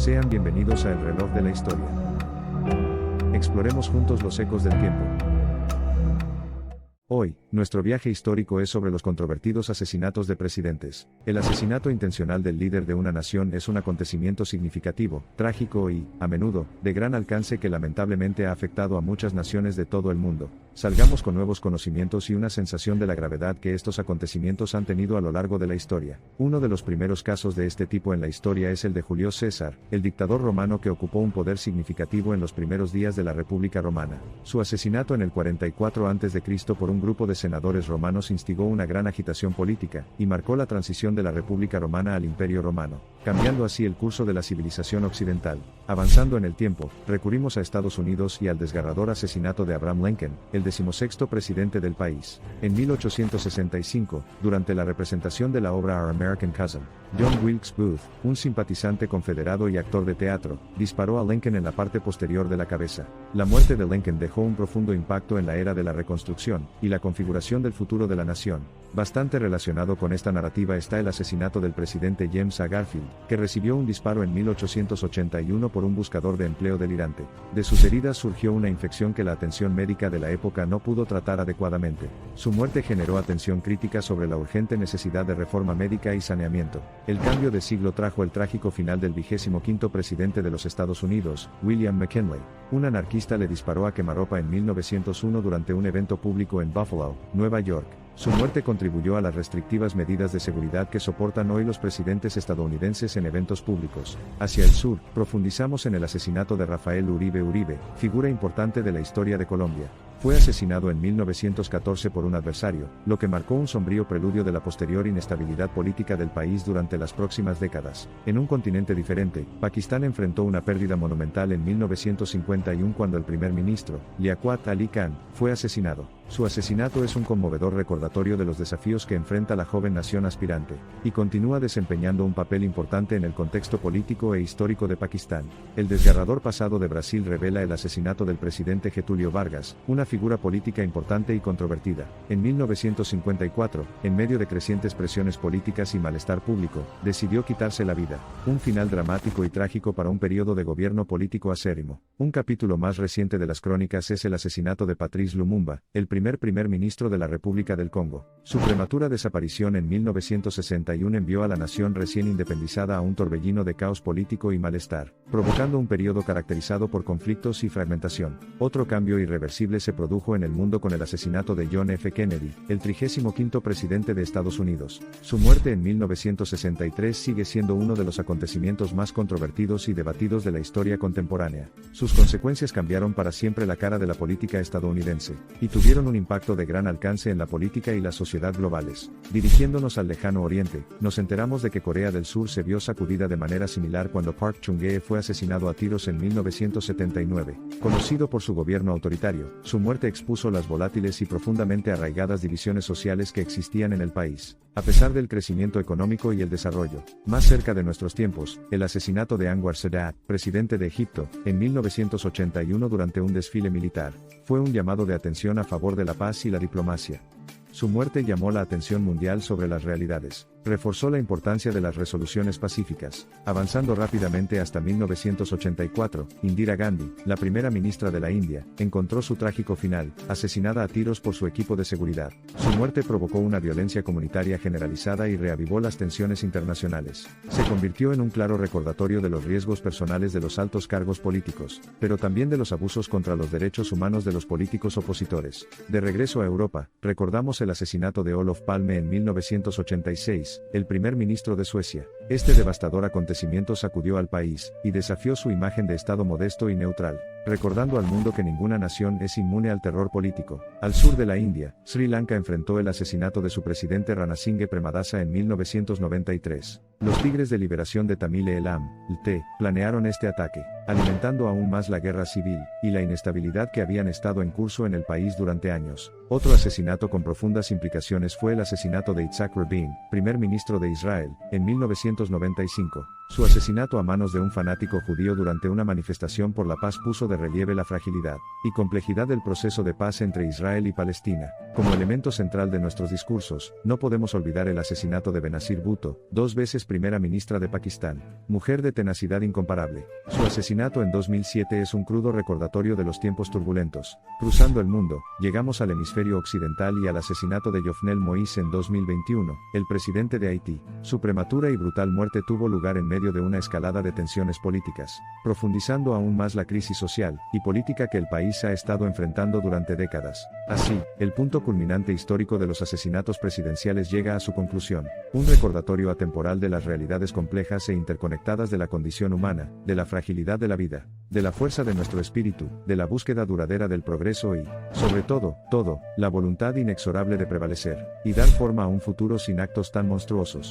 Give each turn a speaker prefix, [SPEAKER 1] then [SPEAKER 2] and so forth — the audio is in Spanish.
[SPEAKER 1] Sean bienvenidos a El Reloj de la Historia. Exploremos juntos los ecos del tiempo. Hoy, nuestro viaje histórico es sobre los controvertidos asesinatos de presidentes. El asesinato intencional del líder de una nación es un acontecimiento significativo, trágico y, a menudo, de gran alcance que lamentablemente ha afectado a muchas naciones de todo el mundo. Salgamos con nuevos conocimientos y una sensación de la gravedad que estos acontecimientos han tenido a lo largo de la historia. Uno de los primeros casos de este tipo en la historia es el de Julio César, el dictador romano que ocupó un poder significativo en los primeros días de la República Romana. Su asesinato en el 44 a.C. por un grupo de senadores romanos instigó una gran agitación política, y marcó la transición de la República Romana al Imperio Romano, cambiando así el curso de la civilización occidental. Avanzando en el tiempo, recurrimos a Estados Unidos y al desgarrador asesinato de Abraham Lincoln, el 16º presidente del país. En 1865, durante la representación de la obra Our American Cousin, John Wilkes Booth, un simpatizante confederado y actor de teatro, disparó a Lincoln en la parte posterior de la cabeza. La muerte de Lincoln dejó un profundo impacto en la era de la Reconstrucción, y la configuración del futuro de la nación. Bastante relacionado con esta narrativa está el asesinato del presidente James A. Garfield, que recibió un disparo en 1881 por un buscador de empleo delirante. De sus heridas surgió una infección que la atención médica de la época no pudo tratar adecuadamente. Su muerte generó atención crítica sobre la urgente necesidad de reforma médica y saneamiento. El cambio de siglo trajo el trágico final del 25º presidente de los Estados Unidos, William McKinley. Un anarquista le disparó a quemarropa en 1901 durante un evento público en Buffalo, Nueva York. Su muerte contribuyó a las restrictivas medidas de seguridad que soportan hoy los presidentes estadounidenses en eventos públicos. Hacia el sur, profundizamos en el asesinato de Rafael Uribe Uribe, figura importante de la historia de Colombia. Fue asesinado en 1914 por un adversario, lo que marcó un sombrío preludio de la posterior inestabilidad política del país durante las próximas décadas. En un continente diferente, Pakistán enfrentó una pérdida monumental en 1951 cuando el primer ministro, Liaquat Ali Khan, fue asesinado. Su asesinato es un conmovedor recordatorio de los desafíos que enfrenta la joven nación aspirante, y continúa desempeñando un papel importante en el contexto político e histórico de Pakistán. El desgarrador pasado de Brasil revela el asesinato del presidente Getúlio Vargas, una figura política importante y controvertida. En 1954, en medio de crecientes presiones políticas y malestar público, decidió quitarse la vida. Un final dramático y trágico para un periodo de gobierno político acérrimo. Un capítulo más reciente de las crónicas es el asesinato de Patrice Lumumba, el primer ministro de la República del Congo. Su prematura desaparición en 1961 envió a la nación recién independizada a un torbellino de caos político y malestar, provocando un periodo caracterizado por conflictos y fragmentación. Otro cambio irreversible se produjo en el mundo con el asesinato de John F. Kennedy, el 35º presidente de Estados Unidos. Su muerte en 1963 sigue siendo uno de los acontecimientos más controvertidos y debatidos de la historia contemporánea. Sus consecuencias cambiaron para siempre la cara de la política estadounidense, y tuvieron un impacto de gran alcance en la política y la sociedad globales. Dirigiéndonos al lejano oriente, nos enteramos de que Corea del Sur se vio sacudida de manera similar cuando Park Chung-hee fue asesinado a tiros en 1979. Conocido por su gobierno autoritario, su muerte expuso las volátiles y profundamente arraigadas divisiones sociales que existían en el país. A pesar del crecimiento económico y el desarrollo, más cerca de nuestros tiempos, el asesinato de Anwar Sadat, presidente de Egipto, en 1981 durante un desfile militar, fue un llamado de atención a favor de la paz y la diplomacia. Su muerte llamó la atención mundial sobre las realidades, reforzó la importancia de las resoluciones pacíficas. Avanzando rápidamente hasta 1984, Indira Gandhi, la primera ministra de la India, encontró su trágico final, asesinada a tiros por su equipo de seguridad. Su muerte provocó una violencia comunitaria generalizada y reavivó las tensiones internacionales. Se convirtió en un claro recordatorio de los riesgos personales de los altos cargos políticos, pero también de los abusos contra los derechos humanos de los políticos opositores. De regreso a Europa, recordamos el asesinato de Olof Palme en 1986, el primer ministro de Suecia. Este devastador acontecimiento sacudió al país, y desafió su imagen de Estado modesto y neutral, recordando al mundo que ninguna nación es inmune al terror político. Al sur de la India, Sri Lanka enfrentó el asesinato de su presidente Ranasinghe Premadasa en 1993. Los Tigres de Liberación de Tamil Eelam, LT, planearon este ataque, alimentando aún más la guerra civil, y la inestabilidad que habían estado en curso en el país durante años. Otro asesinato con profundas implicaciones fue el asesinato de Yitzhak Rabin, primer ministro de Israel, en 1995. Su asesinato a manos de un fanático judío durante una manifestación por la paz puso de relieve la fragilidad y complejidad del proceso de paz entre Israel y Palestina. Como elemento central de nuestros discursos, no podemos olvidar el asesinato de Benazir Bhutto, 2 veces primera ministra de Pakistán, mujer de tenacidad incomparable. Su asesinato en 2007 es un crudo recordatorio de los tiempos turbulentos. Cruzando el mundo, llegamos al hemisferio occidental y al asesinato de Jovenel Moïse en 2021, el presidente de Haití. Su prematura y brutal muerte tuvo lugar en medio de una escalada de tensiones políticas, profundizando aún más la crisis social y política que el país ha estado enfrentando durante décadas. Así, el punto culminante histórico de los asesinatos presidenciales llega a su conclusión, un recordatorio atemporal de las realidades complejas e interconectadas de la condición humana, de la fragilidad de la vida, de la fuerza de nuestro espíritu, de la búsqueda duradera del progreso y, sobre todo, la voluntad inexorable de prevalecer y dar forma a un futuro sin actos tan monstruosos.